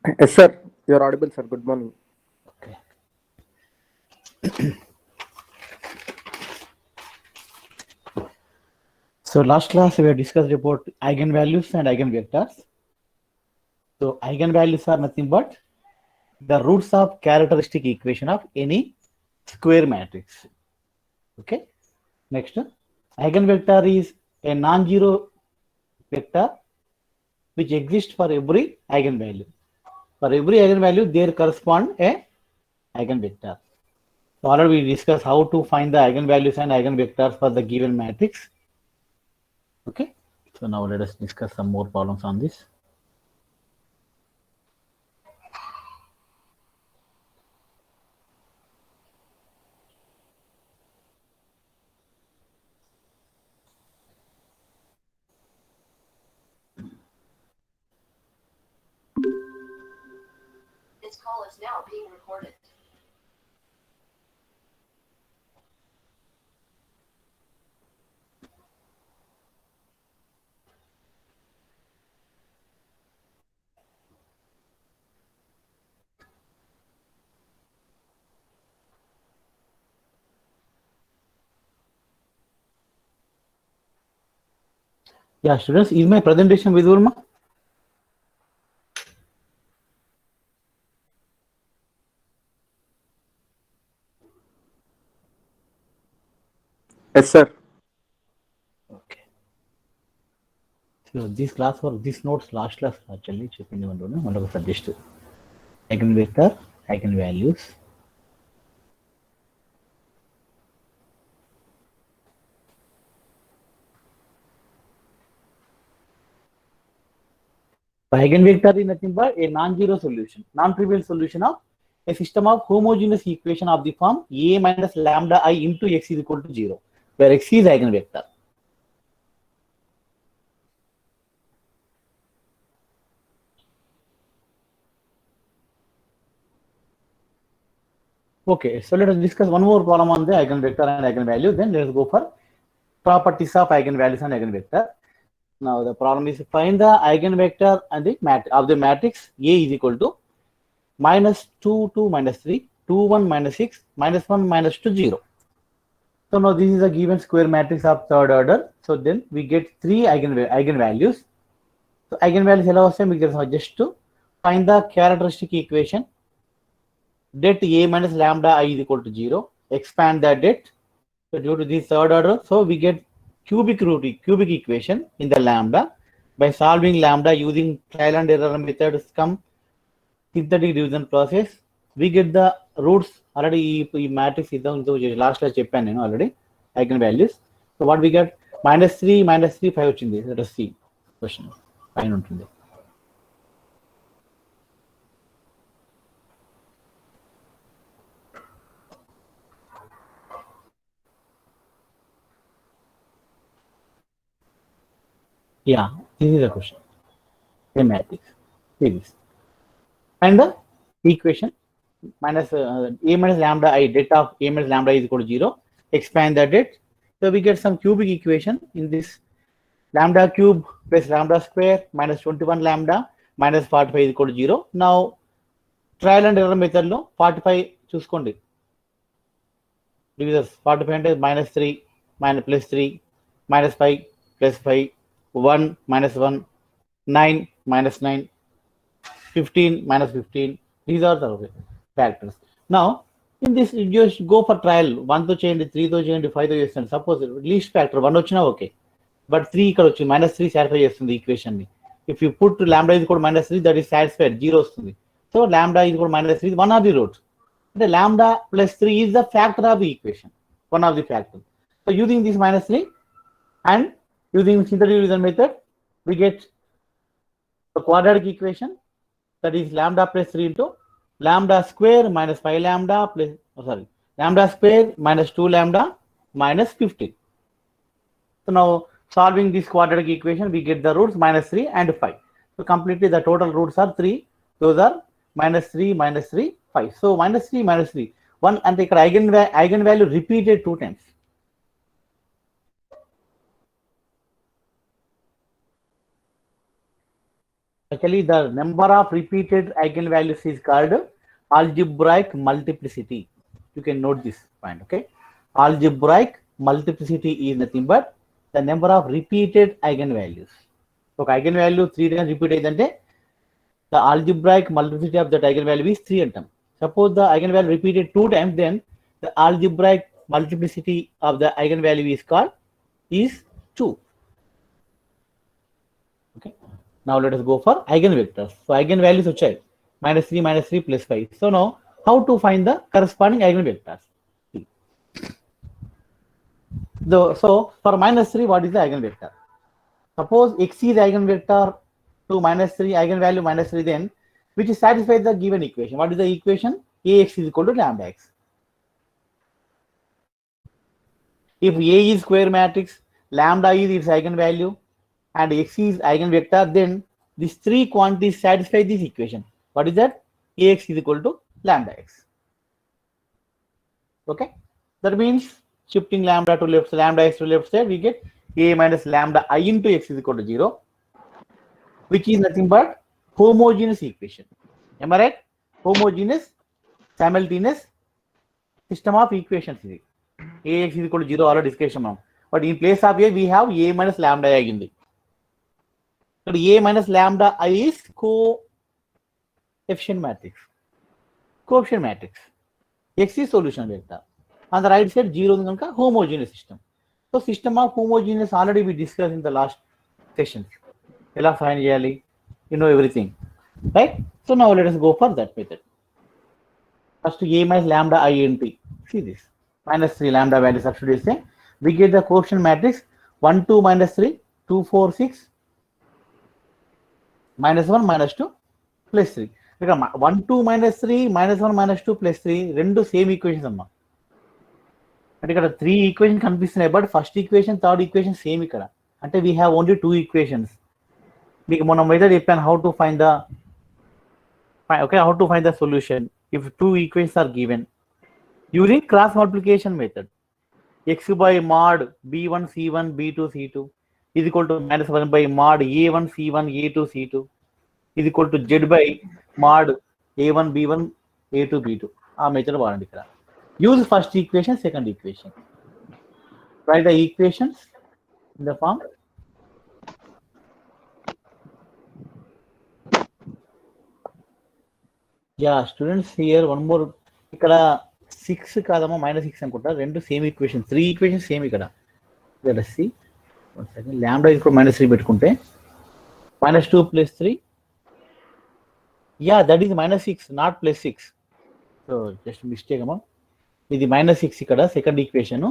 Yes, sir. You are audible, sir. Good morning. Okay. So last class we have discussed about eigenvalues and eigenvectors. So eigenvalues are nothing but the roots of characteristic equation of any square matrix. Okay. Next, eigenvector is a non-zero vector which exists for every eigenvalue. For every eigenvalue, there correspond a eigenvector. So already we discussed how to find the eigenvalues and eigenvectors for the given matrix. Okay. So now let us discuss some more problems on this. This call is now being recorded. Yeah, students, is my presentation visible, ma? Yes, sir. Okay. So this class or this notes last class actually చెప్పింది ఉంటుంది మనకు suggest eigenvector eigenvalues eigenvector is nothing but a non-zero solution non-trivial solution of a system of homogeneous equation of the form a minus lambda I into x is equal to 0 where x is eigenvector. Okay, so let us discuss one more problem on the eigenvector and eigenvalue. Then let us go for properties of eigenvalues and eigenvector. Now the problem is find the eigenvector and the matrix A is equal to minus 2, 2 minus 3, 2, 1 minus 6, minus 1 minus 2, 0. So now this is a given square matrix of third order. So then we get three eigenvalues. So eigenvalues allow us just to find the characteristic equation det A minus lambda I is equal to 0. Expand that det. So due to this third order, so we get cubic equation in the lambda by solving lambda using trial and error methods come synthetic division process. We get the roots already ఈ matrix ఇద్దాం last లో చెప్పాను నేను already eigenvalues. So what we get -3 -3 5 వచ్చింది. Let us see question పైన ఉంటుంది. Yeah, this is the question. A matrix. See this. And the equation minus a minus lambda I det of a minus lambda is equal to 0. Expand that det. So we get some cubic equation in this lambda cube plus lambda square minus 21 lambda minus 45 is equal to 0. Now trial and error method లో 45 చూసుకోండి. Divisors 45 అంటే -3 +3 -5 +5 1 -1 9 -9 15 -15. These are the factors. Now in this you just go for trial 1 తో చేయండి 3 తో చేయండి 5 తో చేయండి. Suppose least factor 1 వచ్చినా ఓకే, బట్ 3 ఇక్కడ వచ్చింది -3 సాటిస్ఫై చేస్తుంది ఈక్వేషన్ ని. ఇఫ్ యూ పుట్ లాంబ్డా ఇది కూడా -3 దట్ ఈస్ సాటిస్ఫైడ్ 0 వస్తుంది. సో లాంబ్డా ఇది కూడా -3 వన్ ఆఫ్ ది రూట్స్ అంటే lambda +3 is the factor of the equation, one of the factor. So using this -3 and using synthetic division method we get the quadratic equation that is lambda +3 into lambda square minus 5 lambda plus lambda square minus 2 lambda minus 15. So now solving this quadratic equation we get the roots -3 and 5. So completely the total roots are 3. Those are -3 -3 5. So -3 -3 1 and the eigenvalue repeated 2 times. Actually, the number of repeated eigenvalues is called algebraic multiplicity. You can note this point, okay? Algebraic multiplicity is nothing but the number of repeated eigenvalues. So, eigenvalue 3 times repeat aydante the algebraic multiplicity of that eigenvalue is 3 antam. Suppose the eigenvalue repeated 2 times, then the algebraic multiplicity of the eigenvalue is called is 2. Okay. Now let us go for eigenvectors. So eigenvalues వచ్చాయి -3 plus 5. So now how to find the corresponding eigenvectors? So for -3, what is the eigenvector? Suppose x is eigenvector to -3, eigenvalue -3, then which satisfies the given equation. What is the equation? Ax is equal to lambda x. If A is square matrix, lambda is its eigenvalue, and x is eigenvector, then these three quantities satisfy this equation. What is that? Ax is equal to lambda x. Okay, that means shifting lambda to left, lambda x to left side, we get a minus lambda I into x is equal to 0, which is nothing but homogeneous equation. Am I right? Homogeneous simultaneous system of equations. Ax is equal to 0 already discussion now. But in place of a, we have a minus lambda I in the. So a minus lambda I is coefficient matrix. Coefficient matrix. X is solution vector. On the right side, 0 is homogeneous system. So system of homogeneous already we discussed in the last sessions. Ela find cheyali, you know everything, right? So now let us go for that method. First a minus lambda I into. See this. -3 lambda value substitute. We get the coefficient matrix 1, 2, -3, 2, 4, 6, -1, -2, +3. Because 1, 2, -3, -1, -2, +3 రెండు same equations అమ్మా. అంటే ఇక్కడ 3 equation కనిపిస్తున్నాయి, but first equation third equation same ఇక్కడ. అంటే we have only 2 equations. మీకు మొన్న method చెప్పాను how to find the solution if 2 equations are given using cross multiplication method. X by mod b1 c1 b2 c2 is equal to -1 by mod a1 c1 a2 c2 is equal to z by mod a1 b1 a2 b2. ఆ method వాడండి ఇక్కడ. Use first equation, second equation. Write the equations in the form. Yeah, students, here one more. ఇక్కడ 6 కాదమ్మా -6 అనుకుంటా. రెండు same equation, 3 equation same ఇక్కడ. Let us see. One second. Lambda is equal to -3 పెట్టుకుంటే -2 + 3. Yeah, that is -6, not +6. So just mistake అమ్మా. ఇది -6 ఇక్కడ second equation,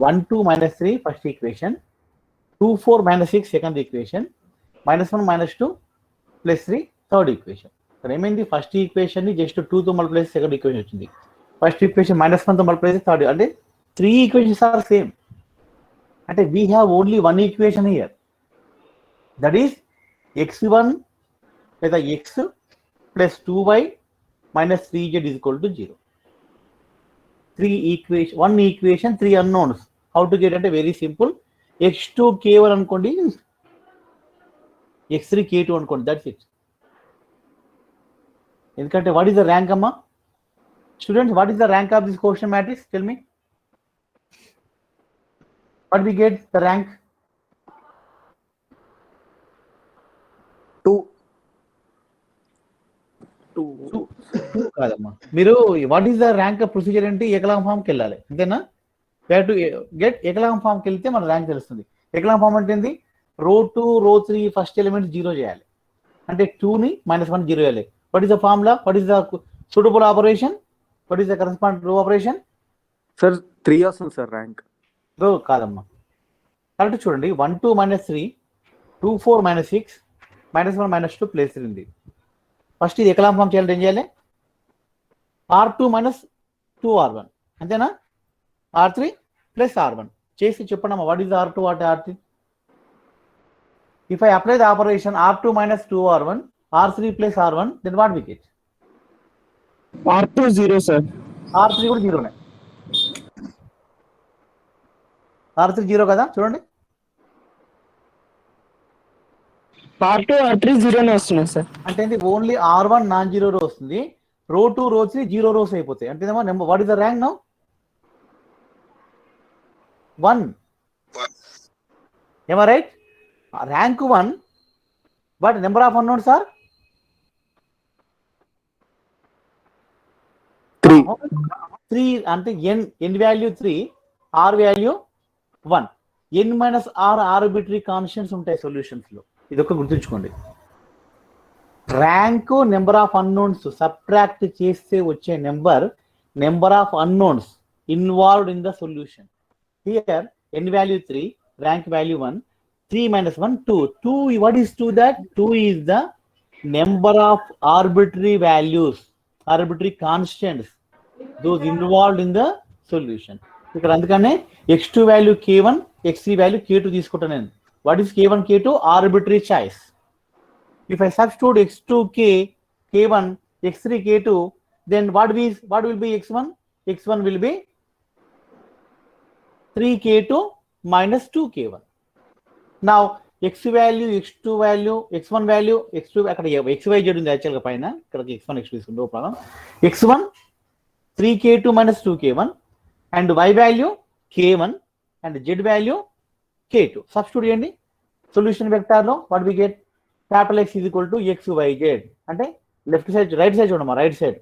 1, 2, -3 first equation, 2, 4, -6 second equation, -1, -2 +3 third equation. ఇక్కడ ఏమైంది, ఫస్ట్ ఈక్వేషన్ ని జస్ట్ 2 తో multiply చేసి సెకండ్ ఈక్వేషన్ వచ్చింది. ఫస్ట్ ఈక్వేషన్ -1 తో మల్టిప్లై చేసి థర్డ్. అంటే 3 ఈక్వేషన్స్ ఆర్ సేమ్. అంటే we have only 1 equation here, that is x1 లేదా x + 2y - 3z is equal to 0. 1 equation, 3 unknowns. How to get అంటే వెరీ సింపుల్. x2 k1 అనుకోండి, x3 k2 అనుకోండి, that's it. ఎందుకంటే what is the rank అమ్మా? Students, what is the rank of this quotient matrix? Tell me. What we get the rank? 2. కాదమ్మా, మీరు what is the rank procedure అంటే ఎకలాం ఫామ్కి వెళ్ళాలి, అంతేనా? To get ఎకలాం ఫామ్కి వెళ్తే మన ర్యాంక్ తెలుస్తుంది. ఎకలాం ఫామ్ అంటే ఏంది? రో 2, రో 3 ఫస్ట్ ఎలిమెంట్ 0 చేయాలి, అంటే 2ని -1 0 చేయాలి. What is the formula? What is the suitable operation? What is the corresponding row operation? Sir, 3 వస్తుంది సార్ ర్యాంక్. రో కాదమ్మా, కరెక్ట్ చూడండి. 1, 2, -3, 2, 4, -6, -1, -2 +3 ఉంది. ఫస్ట్ ఇది ఎకలాం ఫామ్ చేయాలంటే ఏం చేయాలి? R2 - 2R1, అంతేనా? R3 + R1 చేసి చెప్పండి అమ్మా. What is R2, what R3? If I apply the operation R2 - 2R1, R3 + R1, then what we get? R2 0 sir. R3 కూడా 0నే. R3 0 కదా, చూడండి. R2 R3 0 నే వస్తున్నాయి సార్. అంటే ఓన్లీ R1 నాన్ జీరో రో వస్తుంది, రో 2 రో 3 జీరో రోస్ అయిపోతాయి. అంటే number what is the rank now? 1. Am I right? Rank 1, but number of unknowns are 3. 3. అంటే n value 3, r value 1. n minus r arbitrary constants ఉంటాయి solutions లో, ఇది ఒక గుర్తుంచుకోండి. Rank number of unknowns subtract చేస్తే వచ్చే number of unknowns involved in the solution. Here n value 3, rank value 1, 3 minus 1 2. 2, what is 2? That 2 is the number of arbitrary values, arbitrary constants, those involved in the solution. ఇక్కడ అందుకనే x2 value k1, x3 value k2 తీసుకుంటాను నేను. What is k1 k2? Arbitrary choice. If I substitute x2 k1, x3 k2, then what will be x1? X1 will be 3k2 minus 2k1. Now x value, x2 value, x1 value, x2 అక్కడ xyz ఉంది యాక్చువల్గా పైన, ఇక్కడ x1 x2 తీసుకుంటే no problem. x1 3k2 minus 2k1 and y value k1 and z value k2. Substitute చేయండి solution vector లో. What we get? Capital X is equal to xyz. అంటే left side right side చూడమ్మా, right side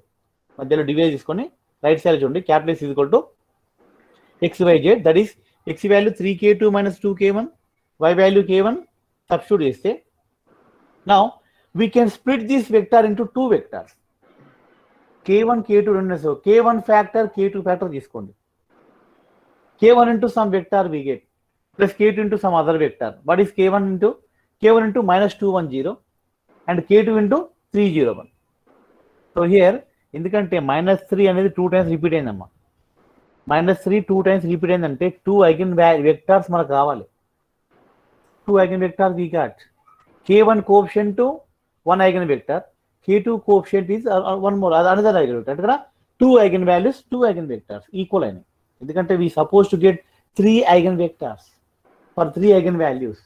మధ్యలో divide తీసుకొని right side చూడండి. Capital X is equal to xyz, that is x value 3k2 minus 2k1, y value k1. Substitute చేస్తే now we can split this vector into two vectors. k1 k2 రెండు, so k1 factor k2 factor తీసుకోండి. k1 into some vector we get plus k2 into some other vector. What is k1 into minus 210 and k2 into 301. So here ఎందుకంటే -3 అనేది 2 times repeat అయిందమ్మా. -3 2 times repeat అయిందంటే 2 eigen vectors మనకు కావాలి. 2 eigenvectors we got. k1 coefficient to 1 eigenvector, k2 coefficient is one more another eigenvector. అంటే 2 eigenvalues 2 eigenvectors equal అయినాయి. ఎందుకంటే we supposed to get 3 eigenvectors for 3 eigenvalues.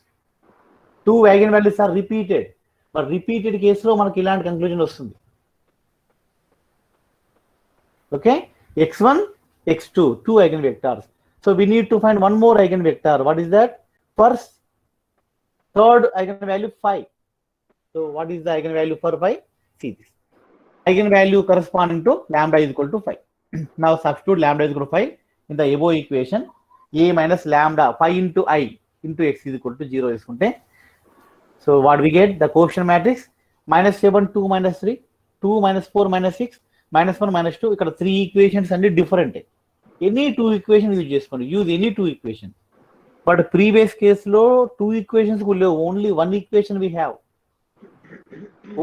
2 eigen values are repeated, మరి repeated కేసులో మనకి ఇలాంటి conclusion వస్తుంది. Okay, x1 x2 2 eigenvectors. So we need to find one more eigenvector. What is that? First, third eigenvalue 5. So what is the eigenvalue for 5? See this. Eigenvalue corresponding to lambda is equal to 5. Now substitute lambda is equal to 5 in the above equation. A minus lambda 5 into I into x is equal to 0 తీసుకుంటే, so what we get? The coefficient matrix -7 2 minus 3 2 minus 4 minus 6 -1 -2. ఇక్కడ 3 equations అన్ని different. Any 2 equation use చేసుకోండి, use any 2 equation. But previous కేసులో 2 equations కూడా లేవు, only 1 equation we have.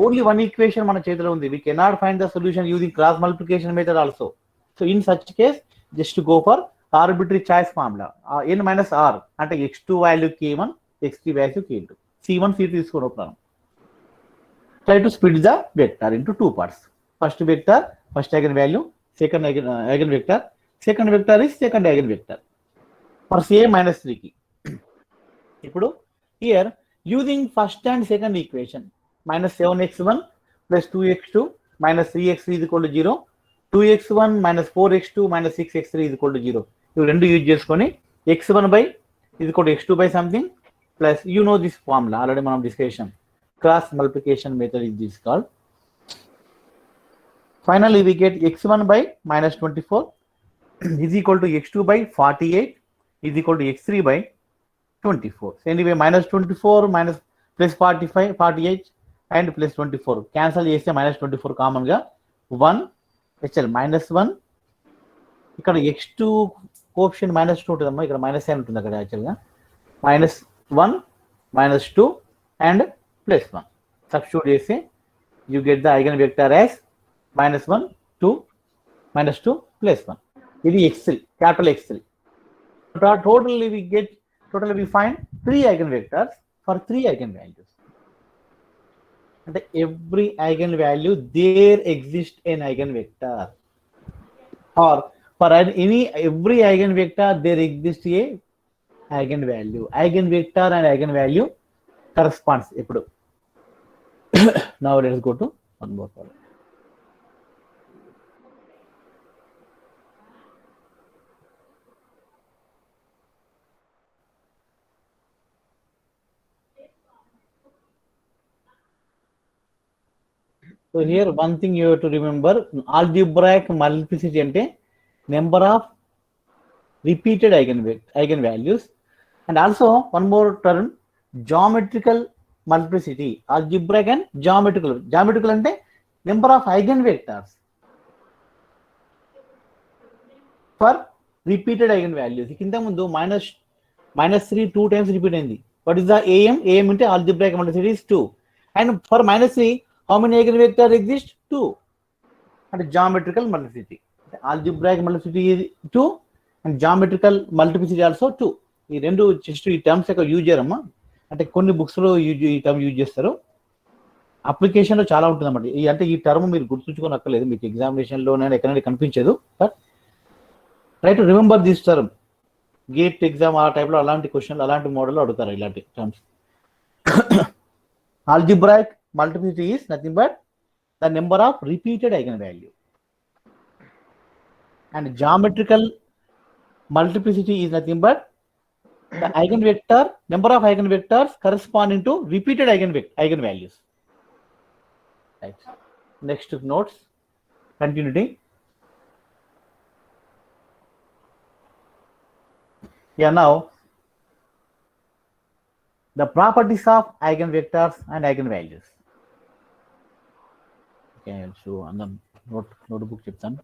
Only 1 equation మన చేతిలో ఉంది. We cannot find the solution using cross multiplication method also. So in such case just go for arbitrary choice formula. n minus r అంటే x2 value k1, x3 value k2, c1 c2 తీసుకొని వస్తున్నాను. Try to split the vector into 2 parts. First vector, first eigenvalue, second eigenvector, second vector is second eigenvector for same -3 కి. ఇప్పుడు here using first and second equation, -7x1 plus 2x2 minus 3x3 is equal to 0, 2x1 minus 4x2 minus 6x3 is equal to 0. ఇవి రెండు use చేసుకొని x1 by is equal to x2 by something plus you know this formula already మనం discussion. Cross multiplication method is this called. Finally we get x1 by -24 is equal to x2 by 48 is equal to x3 by 24. So anyway -24 minus plus 45 48 and plus 24 cancel చేస్తే -24 common గా 1 HL -1. ఇక్కడ x2 coefficient -2 ఉంటుందమ్మా, ఇక్కడ -n ఉంటుంది అక్కడ యాక్చువల్గా. -1 -2 and +1 substitute చేస్తే you get the eigenvector as -1 2 -2 +1. ఇది x3, capital X3. Totally we find 3 eigenvectors for 3 eigenvalues. అంటే every eigenvalue there exists an eigenvector, or for every eigenvector there exists a eigenvalue. Eigenvector and eigenvalue corresponds. ఇప్పుడు Now let us go to one more problem. So here one thing you have to remember, algebraic multiplicity ante number of repeated eigenvalues, and also one more term, geometrical multiplicity. Algebraic and geometrical ante number of eigenvectors for repeated eigenvalues. కింద ముందు -3 2 times repeat అయింది. What is the AM? AM అంటే algebraic multiplicity is 2. And for -3, how many eigenvectors exist? 2. And geometrical multiplicity. Algebraic multiplicity is 2 and geometrical multiplicity also 2. ఈ రెండు just ఈ terms యొక్క use చేయరమ్మా, అంటే కొన్ని బుక్స్ లో ఈ టర్మ్ యూజ్ చేస్తారు, అప్లికేషన్ లో చాలా ఉంటుంది అన్నమాట. అంటే ఈ టర్మ్ మీరు గుర్తుంచుకొని అక్కర్లేదు, మీకు ఎగ్జామినేషన్ లోనే ఎక్కడైనా కనిపించదు. But try to remember this term. Gate exam ఆ టైప్లో అలాంటి క్వశ్చన్లు అలాంటి మోడల్లో అడుగుతారు ఇలాంటి terms. Algebraic multiplicity is nothing but the number of repeated eigenvalue, and geometrical multiplicity is nothing but the eigenvector, number of eigenvectors corresponding to repeated eigenvalues. Right. Next notes, continuity. Yeah, now the properties of eigenvectors and eigenvalues. Okay, so on the notebook చెప్తాను.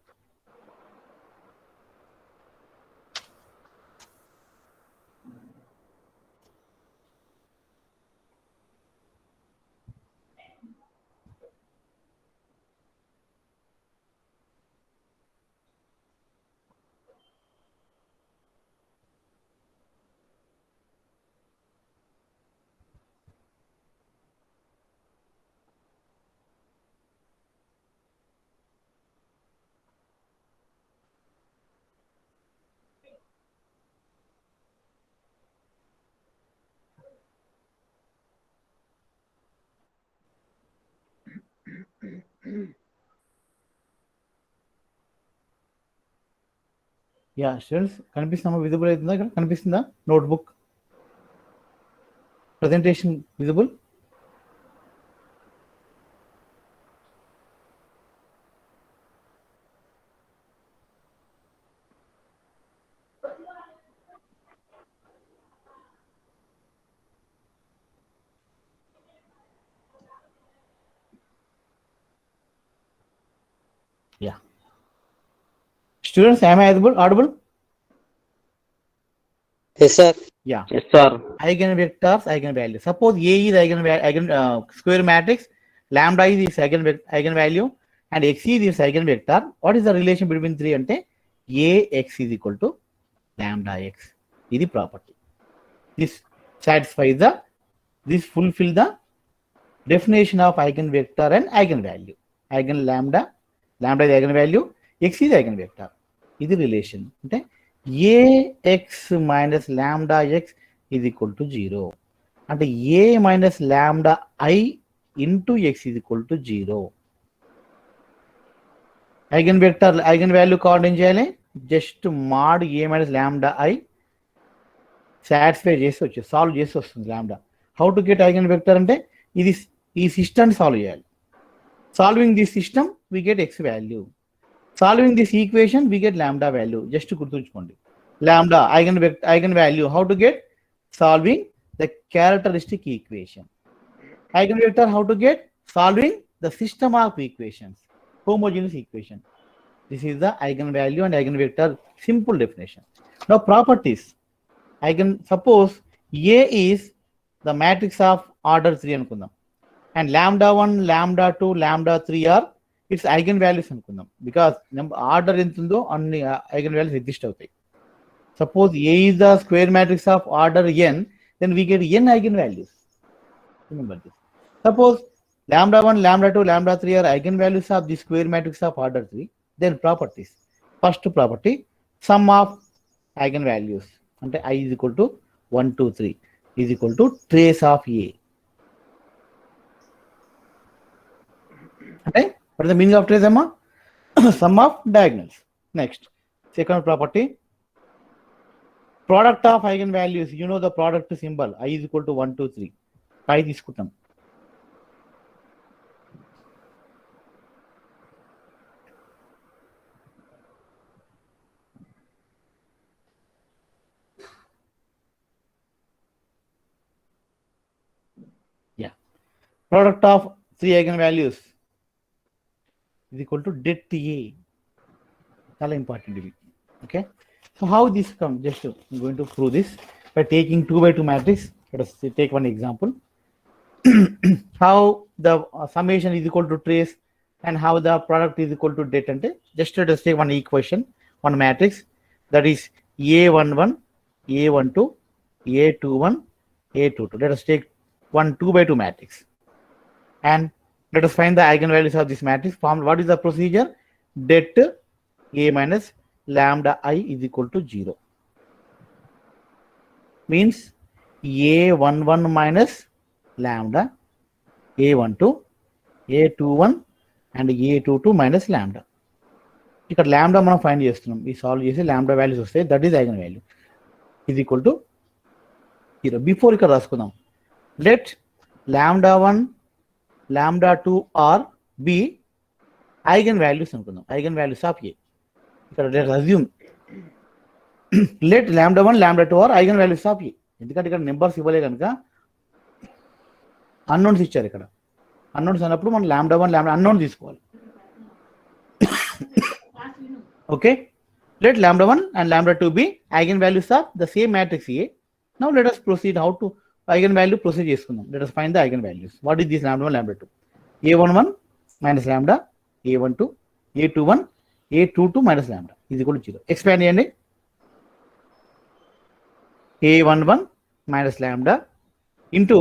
Yeah students కనిపిస్తుందా, visible అవుతుందా? ఇక్కడ కనిపిస్తుందా notebook presentation visible? Yeah. Students, am I audible? Yes, sir. Yeah. Yes, sir. Eigenvectors, eigenvalue. Suppose A is square matrix, lambda is its eigenvalue, and X is its eigenvector. What is the relation between 3 ante? Ax is equal to lambda x. This is the property. This satisfies this fulfill the definition of eigenvector and eigenvalue. Lambda is eigenvalue, x is eigenvector. This is the relation. Okay? Ax minus lambda x is equal to 0. And a minus lambda I into x is equal to 0. Eigenvalue coordinate చేయాలి, just mod a minus lambda I satisfy చేసి వచ్చి solve చేసి వస్తుంది lambda. How to get eigenvector అంటే ఇది ఈ system solve చేయాలి. Solving this system we get x value, solving this equation we get lambda value. Just గుర్తుంచుకోండి, lambda eigenvalue how to get? Solving the characteristic equation. Eigenvector how to get? Solving the system of equations, homogeneous equation. This is the eigenvalue and eigenvector simple definition. Now properties. Suppose A is the matrix of order 3 అనుకుందాం, and lambda 1, lambda 2, lambda 3 are its eigenvalues అనుకుందాం, because order ఎంత ఉందో అన్ని eigenvalues exist అవుతాయి. Suppose A is the square matrix of order n, then we get n eigenvalues. Remember this. Suppose lambda 1, lambda 2, lambda 3 are eigenvalues of the square matrix of order 3, then properties. First property, sum of eigenvalues. అంటే I is equal to 1, 2, 3 is equal to trace of A. అంటే what is the meaning of trace అమ్మా? Sum of diagonals. Next, second property, product of eigenvalues. You know the product symbol I is equal to 1 2 3. పై తీసుకుంటాం. Product of 3 eigenvalues is equal to det A. చాలా important ఇది. Okay. So how this come? Just I'm going to prove this by taking 2 by 2 matrix. Let us take one example. How the summation is equal to trace and how the product is equal to det ante just let us take one equation, one matrix, that is A11, A12, A21, A22. Let us take one 2 by 2 matrix. And let us find the eigenvalues of this matrix form. What is the procedure? Det A minus lambda I is equal to 0. Means A11 minus lambda, A12, A21 and A22 minus lambda. ఇక్కడ lambda మనం find చేస్తున్నాం. ఈ solve చేసి lambda values వస్తాయి. That is eigen value is equal to 0. Before ఇక్కడ రాసుకుందాం. Let lambda1, lambda2 are be eigen values అనుకుందాం. Eigen values of A. ఇక్కడ let assume let lambda1, lambda2 are eigen values of A. ఎందుకంటే ఇక్కడ numbers ఇవ్వలే కనుక unknowns ఇచ్చారు. ఇక్కడ అన్నోన్స్ అన్నప్పుడు మనం lambda1, lambda అన్నోన్ తీసుకోవాలి. Okay, let lambda1 and lambda2 be eigenvalues of the same matrix A. Now let us proceed how to eigenvalue proceed చేసుకుందాం. Let us find the eigenvalues. What is this lambda1, lambda2? A11 minus lambda, A12, A21, A22 minus lambda is equal to 0. Expand చేయండి. A11 minus lambda into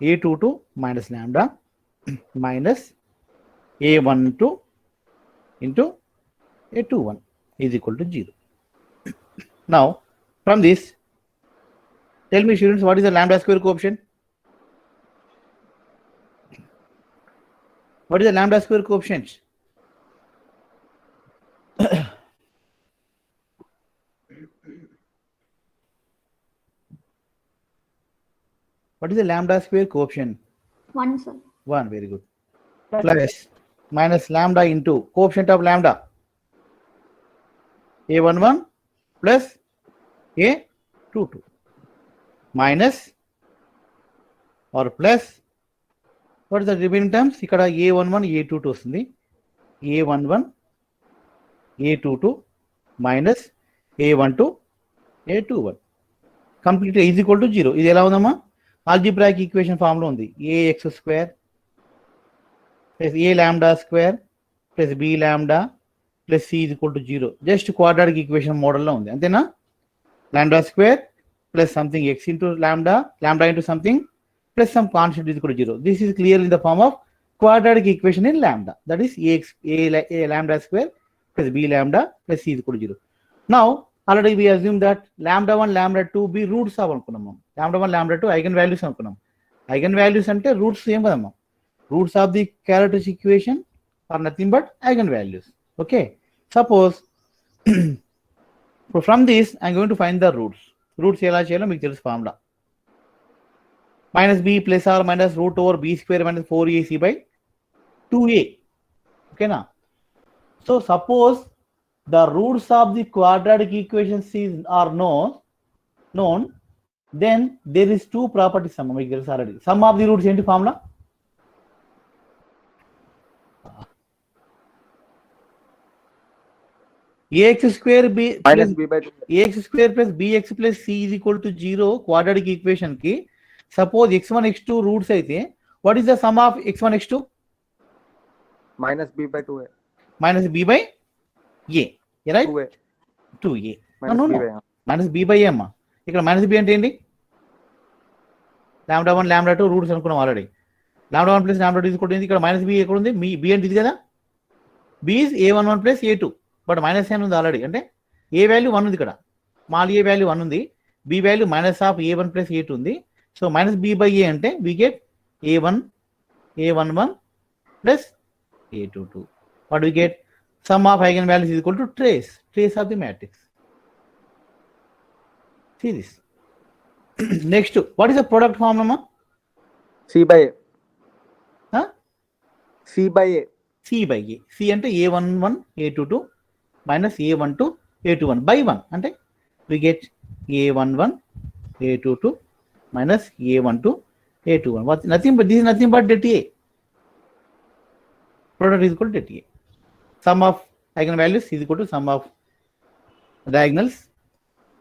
A22 minus lambda minus A12 into A21 is equal to 0. Now from this, tell me students, what is the lambda square coefficient? What is the lambda square coefficient? What is the lambda square coefficient? 1, sir. 1, very good. Plus minus lambda into coefficient of lambda. A11 plus A22 minus or plus, what is the remaining terms? ఇక్కడ A11, A22 వస్తుంది. A11, A22 minus A12, A21 complete is equal to 0. ఇది ఎలా ఉందమ్మా? Algebraic equation form లో ఉంది. ax square plus a lambda square plus b lambda plus c is equal to 0. Just quadratic equation మోడల్లో ఉంది, అంతేనా? Lambda square plus something x into lambda, lambda into something plus some constant is equal to 0. This is clear in the form of quadratic equation in lambda. That is a lambda square plus b lambda plus c is equal to 0. Now already we assume that lambda1, lambda2 be roots of anukunnam. Lambda1, lambda2 eigenvalues anukunnam. Eigenvalues ante roots same kadamma. Roots of the characteristic equation are nothing but eigenvalues. Okay, suppose from this I am going to find the roots. Roots ఎలా చేయాలో మీకు తెలుసు formula. Minus b plus or minus root over b square minus 4ac by 2a. ఓకేనా? So suppose the roots of the quadratic equations are known, then there is two properties అమ్మ మీకు తెలుసు already. Sum of the roots ఏంటి formula? ax square b minus b by 2. ax square plus bx plus c is equal to 0 quadratic equation ki suppose x1 x2 roots aithe what is the sum of x1 x2? minus b by 2a. minus b by a, right? 2a. 2a. minus no b by a. minus b by a amma ikkada minus b ante enti? lambda1 lambda2 roots anukunnam already. lambda1 plus lambda2 is equal to ikkada minus b ekkada undi? b ante idi kada. b is a11 plus a2 but minus n ఉంది already, అంటే ఏ value 1 ఉంది ఇక్కడ. Small ఏ value 1 ఉంది, B value minus of a1 plus a2 ఉంది. So minus b by a అంటే we get a11 plus A22. What do we get? Sum of eigenvalues is equal to trace of the matrix. See this. Next, what is the product formula? C by A. Huh? C by A. C by A. C అంటే A11 A22 minus A12 A21 by 1 అంటే we get A11 A22 minus A12 A21. What? Nothing but this is nothing but det A. Product is equal to det A. Sum of eigenvalues is equal to sum of diagonals.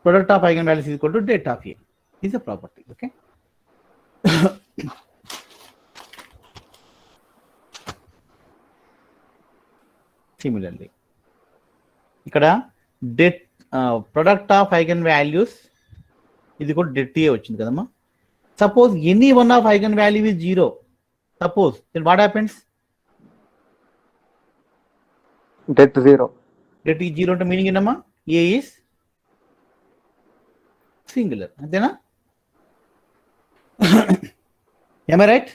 Product of eigenvalues is equal to det of A. This is a property. Okay. Similarly, ఇక్కడ det product of eigenvalues is equal to det A వచ్చింది కదమ్మా. Suppose any one of eigenvalue is 0. Suppose, then what happens? Det 0. Det is 0 అంటే meaning ఏంటమ్మా? A is singular. అంతేనా? Am I right?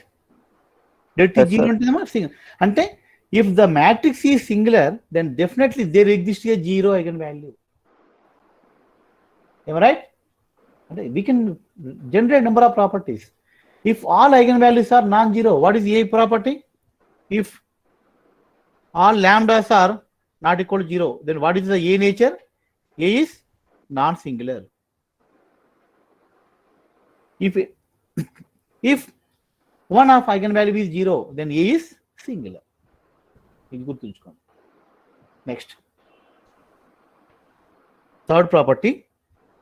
Det is 0 అంటే singular. అంటే if the matrix is singular, then definitely there exists a 0 eigenvalue. Am I right? We can generate number of properties. If all eigenvalues are non-zero, what is A property? If all lambdas are not equal to 0, then what is the A nature? A is non-singular. If one of eigenvalue is 0, then A is singular. ఇది గుర్తుంచుకోండి. Next third property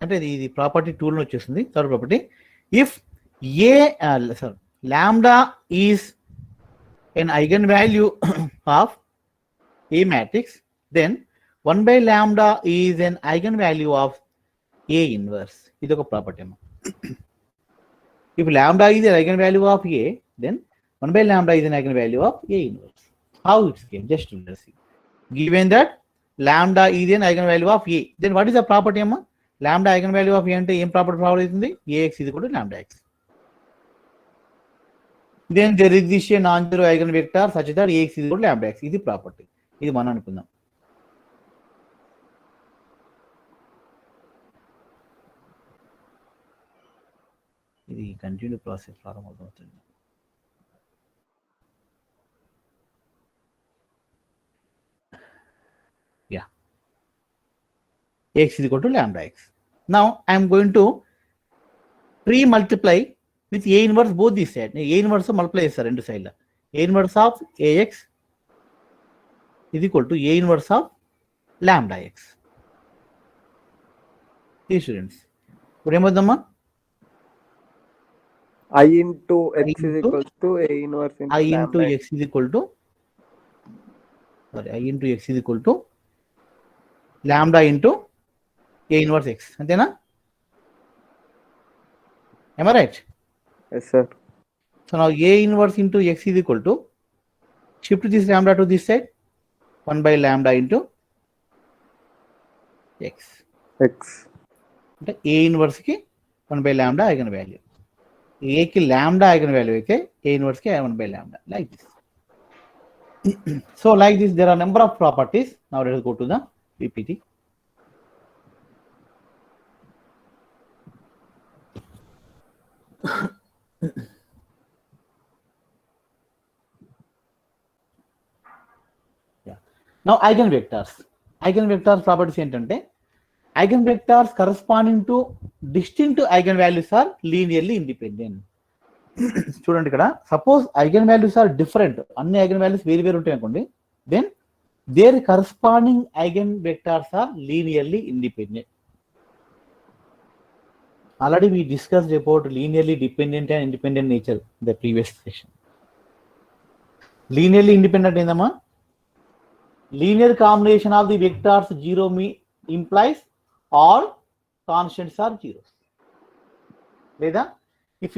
అంటే ఇది property 2లో వచ్చేస్తుంది. Third property, if lambda is an eigenvalue of A matrix, then 1 by lambda is an eigenvalue of A inverse. ఇది ఒక property అమ్మా. If lambda is an eigenvalue of A, then 1 by lambda is an eigenvalue of A inverse. How it's came? Just let's see. Given that lambda is an eigenvalue of A, then what is the property amma? Lambda eigenvalue of A ante em property follow avutundi? Ax is equal to lambda x. Then there exists a non-zero eigenvector such that Ax is equal to lambda x. This property. ఇది మనం అనుకుందాం. ఇది continue process form అవుతుంది. Yeah, x is equal to lambda x. Now I am going to pre-multiply with A inverse both these sides. A inverse multiply చేస్తారు రెండు సైడ్ల. A inverse of Ax is equal to A inverse of lambda x. See students, ఇప్పుడు ఏమవుతుందమ్మా? I into x is equal to A inverse into I into lambda x is equal to I into x is equal to lambda into A inverse x. అంతేనా? Am I right? Yes sir. So now A inverse into x is equal to, shift this lambda to this side, 1 by lambda into x. X. అంటే A inverse కి 1 by lambda eigen value. A కి lambda eigen value అయితే A inverse కి 1 by lambda, like this. So like this, there are number of properties. Now let us go to the PPT. Yeah. Now eigenvectors. Eigenvectors properties ఏంటంటే, eigenvectors corresponding to distinct eigenvalues are linearly independent. చూడండి ఇక్కడ, suppose eigenvalues are different, అన్ని eigenvalues వేరు వేరు ఉంటాయి అనుకోండి, then their corresponding eigenvectors are linearly independent. Already we discussed about linearly dependent and independent nature in the previous session. Linearly independent ఏందమ్మా? Linear combination of the vectors 0 implies all constants are zeros. లేదా if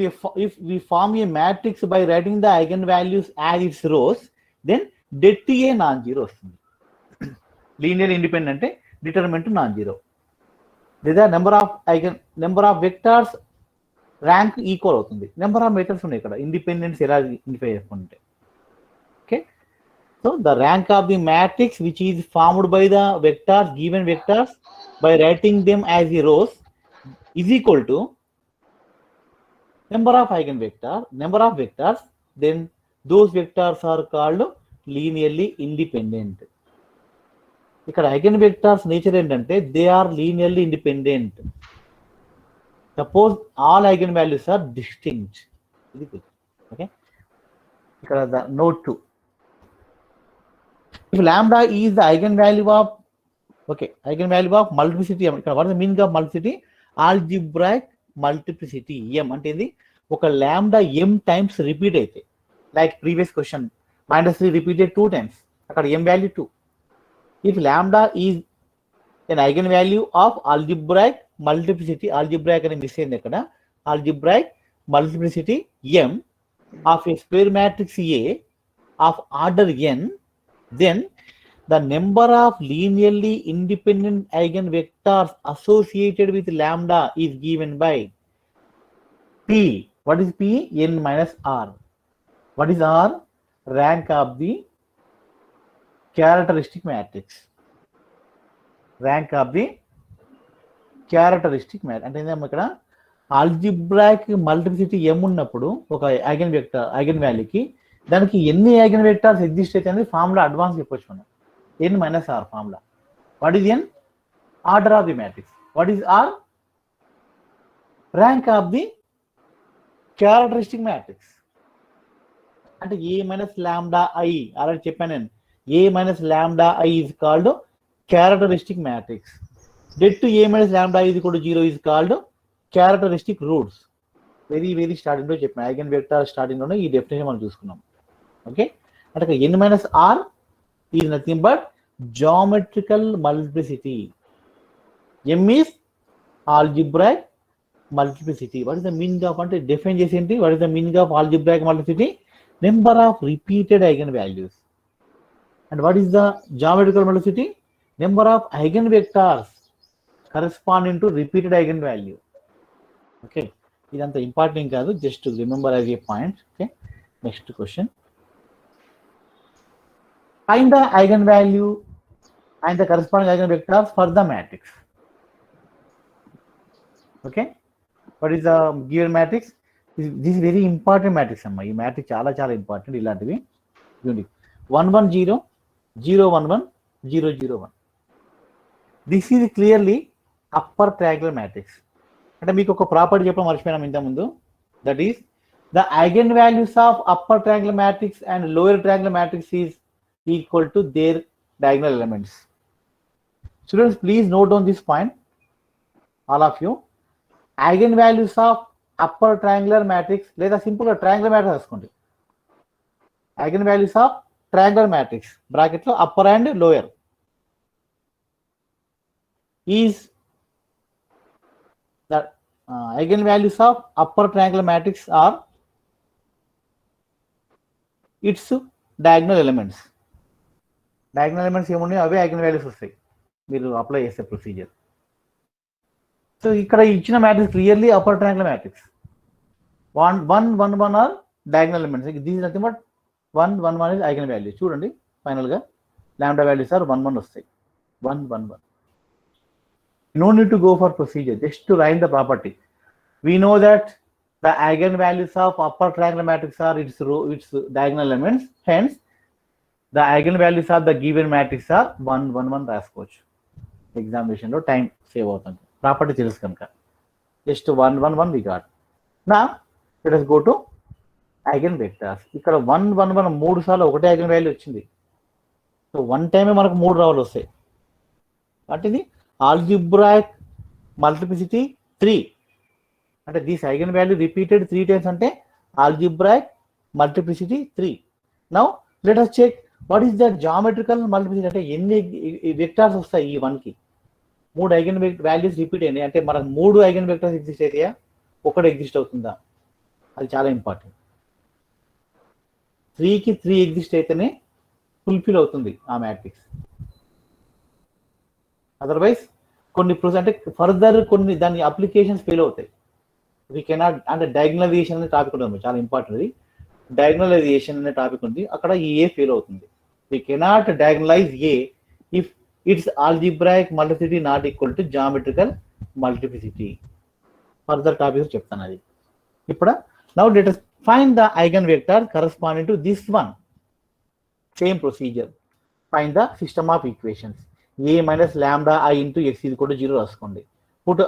we form a matrix by writing the eigenvalues as its rows, then det A non-zero వస్తుంది. Linearly independent అంటే determinant non-zero. లేదా number of vectors rank equal అవుతుంది. Number of vectors ఉన్నాయి ఇక్కడ, independence ఎలా identify చేసుకుంటే. Okay, So the rank of the matrix which is formed by the vectors, given vectors, by writing them as the rows is equal to number of vectors, then those vectors are called linearly independent. ఇక్కడ eigenvectors nature ఏంటంటే they are linearly independent. Suppose all eigen values are distinct. ఇది okay. ఇక్కడ note 2, if lambda is the eigenvalue of multiplicity m, ఇక్కడ what is the meaning of multiplicity? Algebraic multiplicity. m అంటే ఇది ఒక lambda m times repeat అయితే, like previous question -3 repeated 2 times, అక్కడ m value 2. if lambda is an eigenvalue of algebraic multiplicity, algebraic అని miss అయింది అక్కడ, algebraic multiplicity m of a square matrix A of order n, then the number of linearly independent eigenvectors associated with lambda is given by P. What is P? N minus R. What is R? Rank of the characteristic matrix. Rank of the characteristic matrix అంటే ఇక్కడ algebraic multiplicity m ఉన్నప్పుడు ఒక eigen vector eigen వాల్యూకి దానికి ఎన్ని eigen vectors exist అయితే అనేది formula advance చెప్పొచ్చు మనం. n minus r formula. What is n? Order of the matrix. What is r? Rank of the characteristic matrix. అంటే a minus lambda i already చెప్పాను నేను. a minus lambda i is called characteristic matrix. Det to a minus lambda i is equal to 0 is called characteristic roots. Very starting లో చెప్పాను, eigen vector starting లోనే ఈ definition మనం చూసుకున్నాం. Okay. అంటే n minus r is nothing but geometrical multiplicity. m is algebraic multiplicity. What is the meaning of అంటే define చేసి ఏంటి? what is the meaning of algebraic multiplicity? Number of repeated eigenvalues. And what is the geometrical multiplicity? Number of eigenvectors corresponding to repeated eigenvalue. Okay, idanతా important కాదు, just to remember as a point. Okay, next question. Find the eigenvalue and the corresponding eigenvectors for the matrix. Okay, what is the given matrix? This is very important matrix అమ్మా. ఈ matrix చాలా important. ఇలాంటివి 1 1 0 0 1 1 0 0 1. This is clearly upper triangular matrix. అంటే మీకు ఒక property చెప్పడం మర్చిపోయినాం ఇంత ముందు. That is the eigen values of upper triangular matrix and lower triangular matrix is equal to their diagonal elements. Students please note down this point, all of you. Eigen values of upper triangular matrix లేదా సింపుల్గా triangular matrix రాసుకోండి. Eigen values of triangular matrix bracket lo upper and lower is the eigen values of upper triangular matrix are its diagonal elements. Diagonal elements ఏమున్నాయి అవే eigen values వస్తాయి మీరు apply చేసే procedure. So ఇక్కడ ఇచ్చిన matrix clearly upper triangular matrix. 1 1 1 1 are diagonal elements. This is nothing but 1 1 1 is eigen value. చూడండి final గా lambda values are 1 1 వస్తాయి. 1 1 1. No need to go for procedure, just to write the property. We know that the eigen values of upper triangular matrix are its diagonal elements. Hence the eigen values of the given matrix are 1 1 1 రాసుకోవచ్చు. Examination లో time save అవుతుంది. Property తెలుసు కనుక just 1 1 1 we got. Now let us go to eigen vectors. ఇక్కడ 1 1 1 3 సార్లు ఒకటే eigen value వచ్చింది. So 1 టైమే మనకు 3 రావాలి వస్తాయి. వాటిది ఆల్జిబ్రాయిక్ మల్టిప్లిసిటీ 3. అంటే this eigenvalue repeated 3 times అంటే algebraic multiplicity 3. Now let us check what is the geometrical multiplicity. అంటే ఎన్ని వెక్టర్స్ వస్తాయి ఈ 1కి? 3 ఐగన్ వాల్యూస్ రిపీట్ అయినాయి అంటే మనకు 3 ఐగన్ వెక్టర్స్ ఎగ్జిస్ట్ అవుతాయా, ఒకటి ఎగ్జిస్ట్ అవుతుందా? అది చాలా ఇంపార్టెంట్. 3కి 3 ఎగ్జిస్ట్ అయితేనే ఫుల్ఫిల్ అవుతుంది ఆ మ్యాట్రిక్స్. అదర్వైజ్ కొన్ని అంటే ఫర్దర్ కొన్ని దాని అప్లికేషన్స్ ఫెయిల్ అవుతాయి. We cannot. అంటే డయాగ్నలైజేషన్ అనే టాపిక్ ఉంటుంది, చాలా ఇంపార్టెంట్. అది డయాగ్నలైజేషన్ అనే టాపిక్ ఉంది, అక్కడ ఈ ఏ ఫెయిల్ అవుతుంది. We cannot diagonalize A if its algebraic multiplicity not equal to geometrical multiplicity. Further topics చెప్తాను అది. ఇప్పుడు now let us find the eigenvector corresponding to this one. Same procedure. Find the system of equations. A minus lambda I into x is equal to 0 రాసుకోండి. Put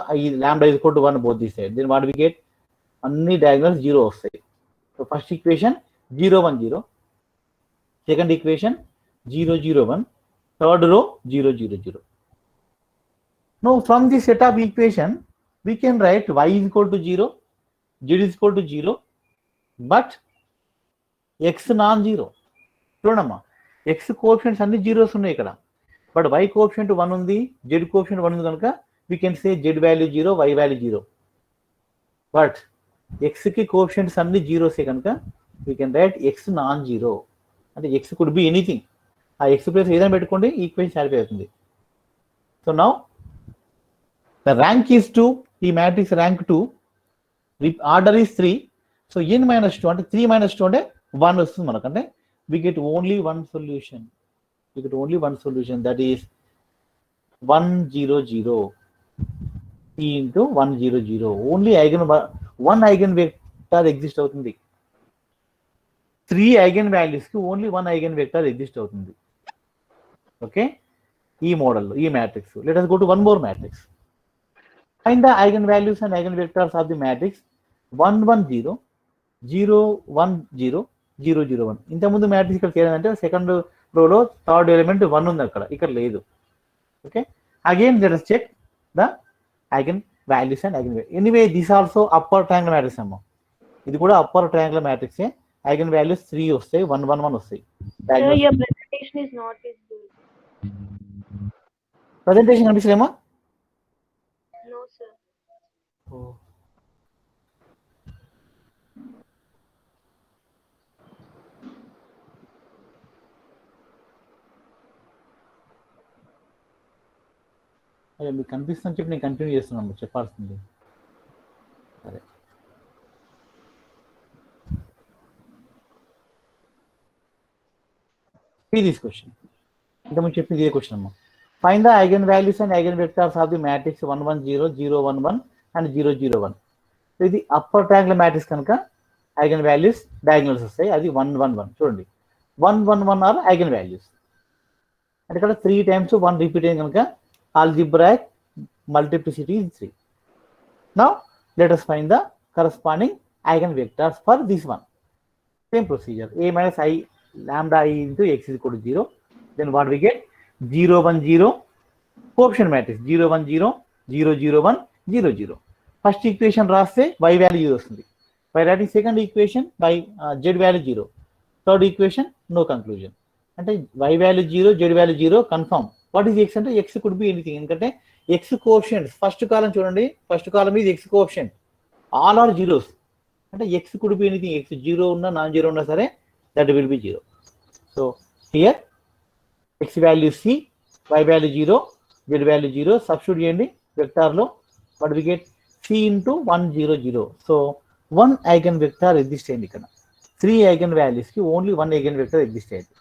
lambda is equal to 1 both these sides. Then what we get? అన్ని diagonals 0 వస్తాయి. So first equation 0 1 0. Second equation 0 0 1. Third row 0 0 0. Now from this set of equation we can write y is equal to 0, z is equal to 0, but x non-zero. చూడమ్మా, x coefficients అన్ని zeros ఉన్నాయి ఇక్కడ, but y coefficient 1 ఉంది, z coefficient 1 ఉంది కనుక we can say z value 0, y value 0. But x కి coefficients అన్ని zeros కనుక we can write x non-zero. అంటే x could be anything. ఆ x ప్లేస్ ఏదైనా పెట్టుకోండి, ఈక్వేషన్ సాటిస్ఫై అవుతుంది. So now the rank is 2, ఈ matrix rank 2, order is 3. So n minus 2 అంటే 3 minus 2 అంటే 1 వస్తుంది మనకు. అంటే we get only one solution. We get only one solution, that is 1 0 0 e into 1 0 0. Only one eigenvector exist అవుతుంది. 3 eigenvalues కి only 1 eigenvector exist అవుతుంది. Okay, ఈ model, ఈ matrix. Let us go to one more matrix. Find the eigenvalues and eigenvectors of the matrix 1 1 0 0 1 0 0 0 1. ఇంతకుముందు matrix ఇక్కడ చేయాలంటే second రోలో third element 1 ఉంది, అక్కడ ఇక్కడ లేదు. Okay, again let us check the eigen values and eigen. Anyway, this also upper triangular matrix అమ్మ, ఇది కూడా upper triangular matrix. Eigen values 3 వస్తాయి, 1 1 1 వస్తాయి. Your presentation is not visible. Presentation కనిపిస్తలేమా? No, sir. అదే మీకు కనిపిస్తుందని చెప్పి నేను కంటిన్యూ చేస్తున్నాను, చెప్పాల్సింది. సరే, this question. ఇంతకుముందు చెప్పింది ఇదే క్వశ్చన్ అమ్మా. Find the eigen values and eigen vectors of the matrix 1 1 0 0 1 1 and 0 0 1. ఇది అప్పర్ ట్రయాంగులర్ మ్యాట్రిక్స్ కనుక ఐగన్ వాల్యూస్ డయాగనల్స్ వస్తాయి, అది 1 1 1. చూడండి 1 1 1 ఆర్ ఐగన్ వాల్యూస్. అంటే ఇక్కడ 3 times 1 రిపీట్ అయింది కనుక algebraic multiplicity is 3. Now let us find the corresponding eigen vectors for this one. Same procedure. A minus I lambda I into x is equal to 0. Then what we get? 0 1 0 coefficient matrix 0 1 0 0 0 1 0 0. First equation రాస్తే y value 0 వస్తుంది. By writing second equation by z value 0. Third equation no conclusion. అంటే y value 0, z value 0 confirm. What is x అంటే x could be anything. ఎందుకంటే x coefficients first కాలం చూడండి, first column is x coefficient, all are zeros. అంటే x could be anything. x 0 ఉన్నా non zero ఉన్నా సరే that will be 0. So here x value c, y value 0, z value 0. Substitute చేయండి vector లో. What we get? c into 1 0 0. So one eigen vector exist అయింది ఇక్కడ. 3 eigen values కి only 1 eigen vector exist అయింది.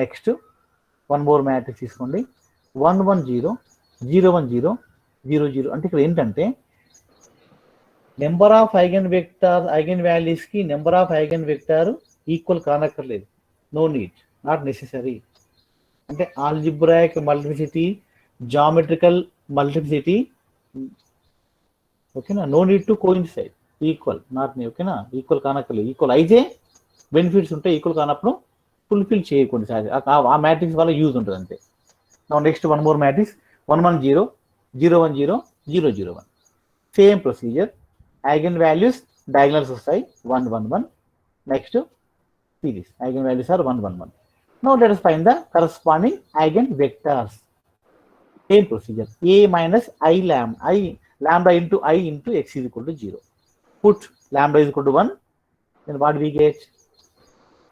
Next one more matrix తీసుకోండి. 1 1 0 0 1 0 0 0. అంటే ఇక్కడ ఏంటంటే number of eigen vector, eigen values కి number of eigen vector equal కానక్కర్లేదు. No need, not necessary. అంటే ఆల్జిబ్రాయిక్ మల్టిప్లిసిటీ, జామెట్రికల్ మల్టిప్లిసిటీ, ఓకేనా, no need to coincide, equal, not ఓకేనా, ఈక్వల్ కానక్కర్లేదు. ఈక్వల్ అయితే బెనిఫిట్స్ ఉంటాయి, ఈక్వల్ కానప్పుడు ఫుల్ఫిల్ చేయకుండా ఆ మ్యాట్రిక్స్ వల్ల యూజ్ ఉంటుంది అంతే. Next one more matrix 1 1 0 0 1 0 0 0 1. Same procedure, eigen values diagonals వస్తాయి 1 1 1. Next series, eigen values are 1 1 1. Now let us find the corresponding eigen vectors. Same procedure, a minus I lambda into I into x is equal to 0. Put lambda is equal to 1. Then what we get?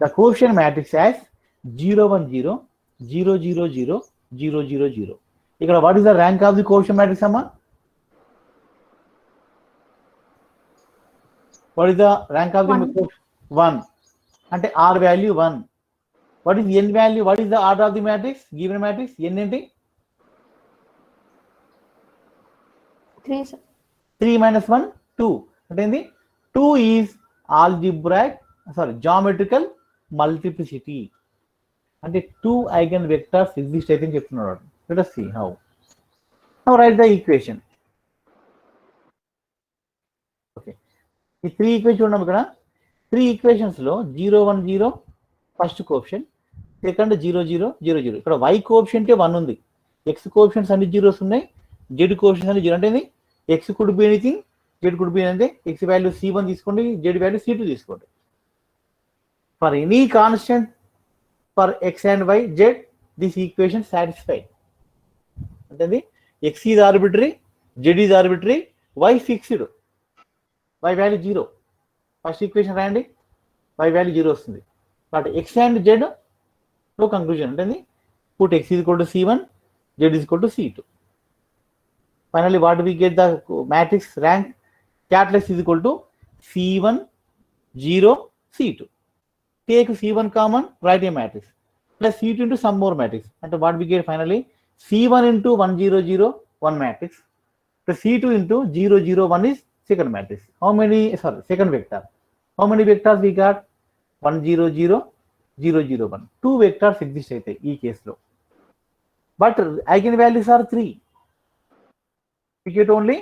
The coefficient matrix as 0 1 0 0 0 0 0 0 0. ఇక్కడ what is the rank of the coefficient matrix అమ్మా? What is the rank of the 1? అంటే r value 1. What is n value, what is the order of the matrix, given matrix n ఏంటి? 3 sir. 3 minus 1 2 అంటే ఏంది? 2 is geometrical multiplicity అంటే 2 eigenvectors exist అయితే చెప్తున్నాడు. Let us see how. Now write the equation. Okay, ఈ 3 equation ఉన్నాం ఇక్కడ. 3 equations లో 0 1 0 ఫస్ట్ కోఎఫిషియంట్, సెకండ్ 0 0 0 0. ఇక్కడ y కోఎఫిషియంట్ 1 ఉంది, x కోఎఫిషియంట్స్ అన్ని జీరోస్ ఉన్నాయి, z కోఎఫిషియంట్స్ అన్ని 0. అంటే x could be anything, z could be అంటే x వాల్యూ c1 తీసుకోండి, z వాల్యూ c2 తీసుకోండి. For any constant for x and y z this equation satisfied. అంటే x is arbitrary, z is arbitrary, y fixed, y value 0. First equation రాయండి, y value 0 వస్తుంది. But x and z no conclusion. అంటే put x is equal to c1, z is equal to c2. Finally, what we get the matrix rank? Capital X is equal to C1 0 C2. Take C1 common, write a matrix plus C2 into some more matrix. And what we get finally? C1 into 1 0 0 1 matrix plus C2 into 0 0 1 is second matrix. How many? Sorry, second vector. How many vectors we got? 1 0 0 0 0 1. 2 vectors exist అయితే ఈ కేసులో. But eigenvalues are 3. Only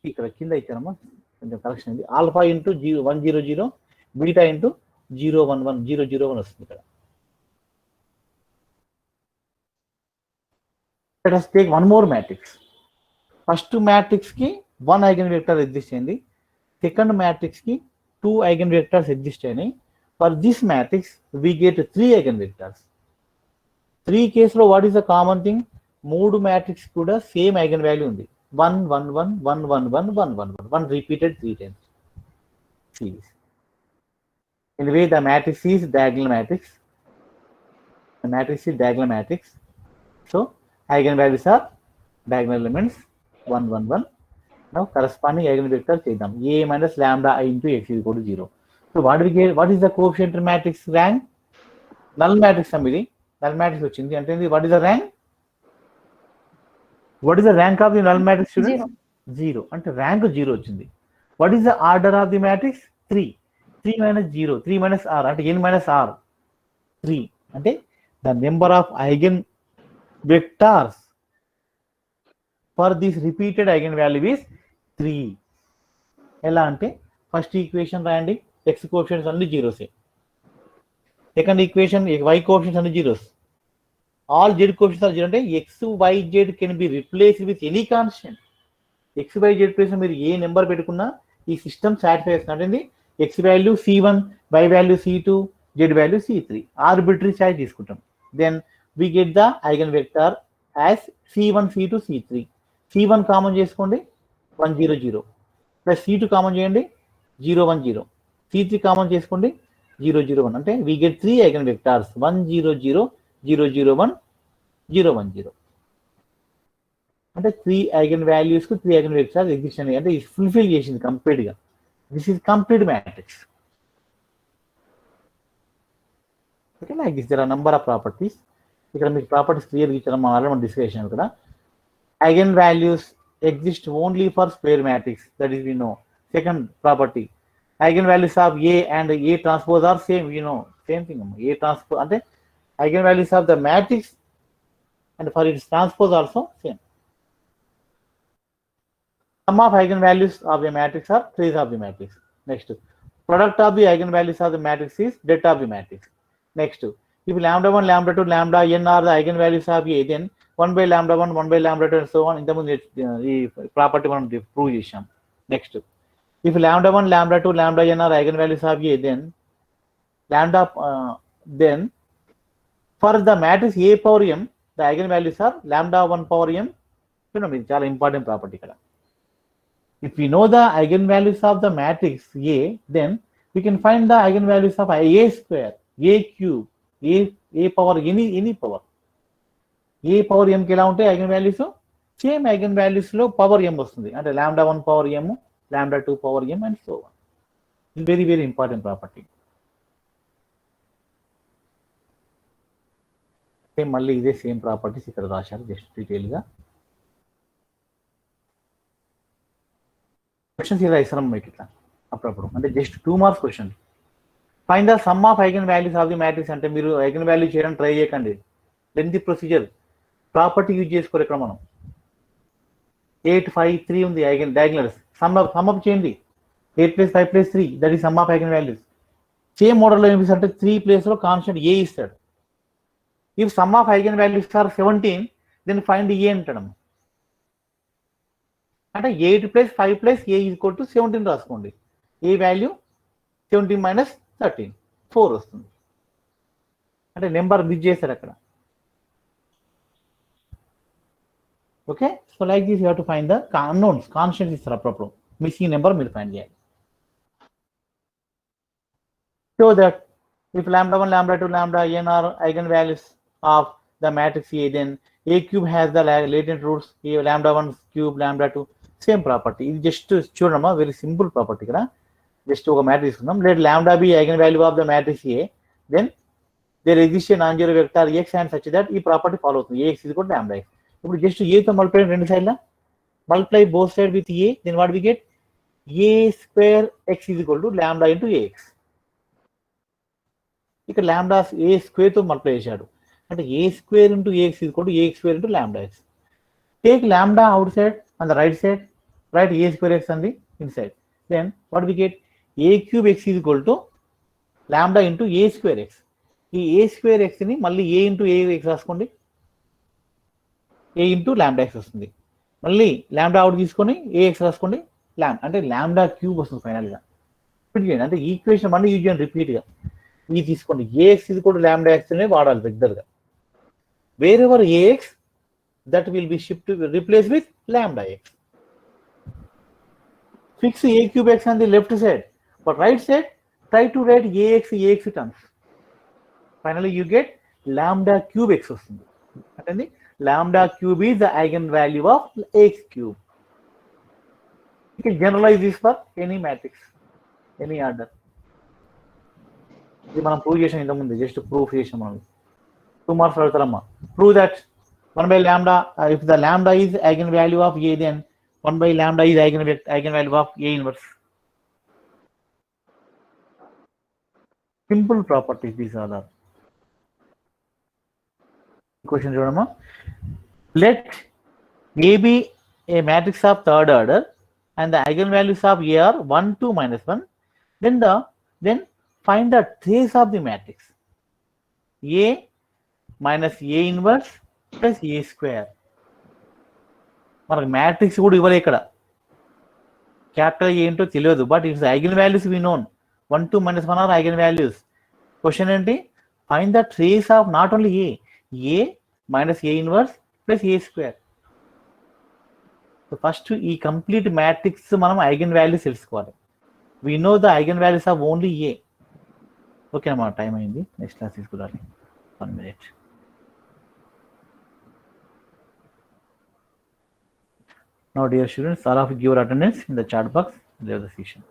ఇక్కడ కింద ఇచ్చారమ్మా, కొంచెం correction ఉంది. Alpha into 1 0 0, beta into 0 1 1 0 0 1 వస్తుంది ఇక్కడ. Let us take one more matrix. First matrix కి 1 ఐగన్ వెక్టర్ ఎగ్జిస్ట్ అయింది, సెకండ్ మ్యాట్రిక్స్ కి 2 ఐగన్ వెక్టర్స్ ఎగ్జిస్ట్ అయినాయి. For this matrix we get 3 eigenvectors. 3 కేసులో what is the common thing? 3 matrix కూడా same eigenvalue ఉంది. 1 1 1 1 1 1 1 1 1 1 repeated 3 times. See this. In the way the matrix is diagonal matrix. The matrix is diagonal matrix. So eigenvalues are diagonal elements 1 1 1. Now corresponding eigenvector cheddam. A minus lambda I into x is equal to 0. So what do we get? What is the coefficient matrix rank? Null matrix amidi. Null matrix వచ్చింది అంటే what is the rank? What is the rank of the null matrix students? 0. అంటే rank 0 వచ్చింది. What is the order of the matrix? 3. 3 minus 0, 3 minus r అంటే n minus r 3. అంటే the number of eigen vectors for this repeated eigen value is 3. ఎలా అంటే first equation రాయండి, x coefficients అన్ని జీరోసే. Second equation y coefficients అన్ని zeros. All z coefficients are 0 అంటే x y z can be replaced with any constant. x y z place మీరు ఏ number పెట్టుకున్నా ఈ system satisfy చేస్తుంది. అంటే x value c1, y value c2, z value c3 arbitrary choice తీసుకుంటాం. Then we get the eigen vector as c1 c2 c3. c1 common చేసుకోండి 1 0 0 plus c2 common చేయండి 0 1 0, c3 common చేసుకోండి 0 0 1. అంటే we get 3 eigen vectors 1 0 0 0 0 1 0 1 0. అంటే 3 eigen values కు 3 eigenvectors exist అయ్యాయి. అంటే fulfil చేసింది కంప్లీట్ గా. This is complete matrix. Okay, like this there are number of properties. ఇక్కడ మీకు ప్రాపర్టీస్ క్లియర్ గా ఇచ్చారు, మనం డిస్కస్ చేసాం ఇక్కడ. Eigenvalues exist only for square matrix, that is we know. Second property, eigen values of A and A transpose are same, we know. Same thing A transpose అంటే eigenvalues of the matrix and for its transpose also same. Sum of eigenvalues of the matrix are trace of the matrix. Next, product of the eigenvalues of the matrix is delta of the matrix. Next, if lambda 1 lambda 2 lambda n are the eigenvalues of A, then 1 by lambda 1 1 by lambda 2 and so on. ఇంతకుముందు ఈ property మనం prove చేసాం. Next, if lambda 1 lambda 2 lambda n are eigenvalues of A, then lambda then for the matrix A power m, the eigenvalues are lambda 1 power m. ఇది చాలా important property ఇక్కడ. If we know the eigenvalues of the matrix A, then we can find the eigenvalues of A square, A cube, A power any power. A power m కి ఎలా ఉంటాయి eigenvalues? Same eigenvalues లో power m వస్తుంది. అంటే lambda 1 power m, lambda 2 power m and so on. It's very very important property. Same మళ్ళీ ఇదే same properties ఇక్కడ రాశారు జస్ట్ డీటెయిల్గా. క్వశ్చన్స్ ఇలా ఇస్తాం మీకు ఇట్లా అప్పుడప్పుడు, అంటే just 2 marks question. Find the sum of eigen values of the matrix. అంటే మీరు ఐగన్ వాల్యూ చేయడానికి ట్రై చేయకండి, లెంతీ ప్రొసీజర్. ప్రాపర్టీ యూజ్ చేసుకోరు ఇక్కడ మనం. 8, 5, 3 ఉంది ఐగన్ డయాగ్నల్స్. సమ్ అప్ చేయండి. 8 + 5 + 3 that is sum of eigen values. Same మోడల్లో ఏం అంటే 3 ప్లేస్లో కాన్స్టెంట్ ఏ ఇస్తాడు. If sum of eigen values are 17 then find A అంటాడు. అంటే 8 + 5 + a = 17 రాసుకోండి. ఏ వాల్యూ 17 - 13 4 వస్తుంది. అంటే నెంబర్ మిస్ చేస్తాడు అక్కడ. Okay, so like this you have to find the unknowns. Constants ఇస్తారు అప్పుడప్పుడు, మిస్సింగ్ నెంబర్ మీరు ఫైండ్ చేయాలి. So that if λ1, λ2, λn are eigenvalues of the matrix A, then A cube has the latent roots λ1 cube, λ2 same property. ఇది just చూడమ్మా, very simple property. ఇక్కడ just ఒక matrix తీసుకుందాం. లెట్ λ be eigen value of the matrix A, then there exists a non-zero vector x and such that ఈ property follow అవుతుంది. Ax = λx. ఇప్పుడు just A తో మల్టిప్లై రెండు సైడ్ల multiply both side with A, then what we get A² x = λ into Ax. ఇక్కడ lambda A² తో multiply చేశాడు, అంటే A² into Ax = Ax² into λx. Take lambda outside on the right side, write A² x on the inside. Then what we get A³ x = λ into A² x. ఈ A² x ని మళ్ళీ A into Ax రాసుకోండి. A into λx వస్తుంది. మళ్ళీ lambda out తీసుకొని Ax రాసుకోండి. అంటే λ³ వస్తుంది ఫైనల్గా. రిపీట్ చేయండి, అంటే ఈక్వేషన్ మళ్ళీ యూజ్ చేయండి రిపీట్గా. ఇది తీసుకోండి. Ax = λx అనే వాడాలి రెగ్యులర్గా. Wherever Ax that will be replaced with λx. Fix A³ x on the left side, but right side try to write Ax terms. Finally you get λ³ x వస్తుంది. అంటే λ³ is the eigenvalue of x³. You can generalize this for any matrix, any order. ఇది మనం prove చేసాం ఇంతకుముందు, just proof చేసాం మనం. 2 marks అడుగుతారమ్మా. Prove that 1/λ, if the λ is eigenvalue of A, then 1/λ is eigenvalue of A inverse. Simple properties these are. Question చూడమ్మా. Let A be a matrix of third order and the eigenvalues of A are 1, 2, -1. Then find the trace of the matrix A minus A inverse plus A². మనకు matrix కూడా ఇవ్వలే ఇక్కడ, capital A ఏంటో తెలియదు, but its eigen values we known. 1, 2, -1 are eigen values. Question ఏంటి? Find the trace of not only A minus A inverse plus A². So first ఈ complete matrix మనం eigen values తెలుసుకోవాలి. We know the eigen values of only A. Okay అమ్మా, time అయింది, next class తీసుకురాలి. 1 minute. Now dear students, all of you give your attendance in the chat box. Leave the session.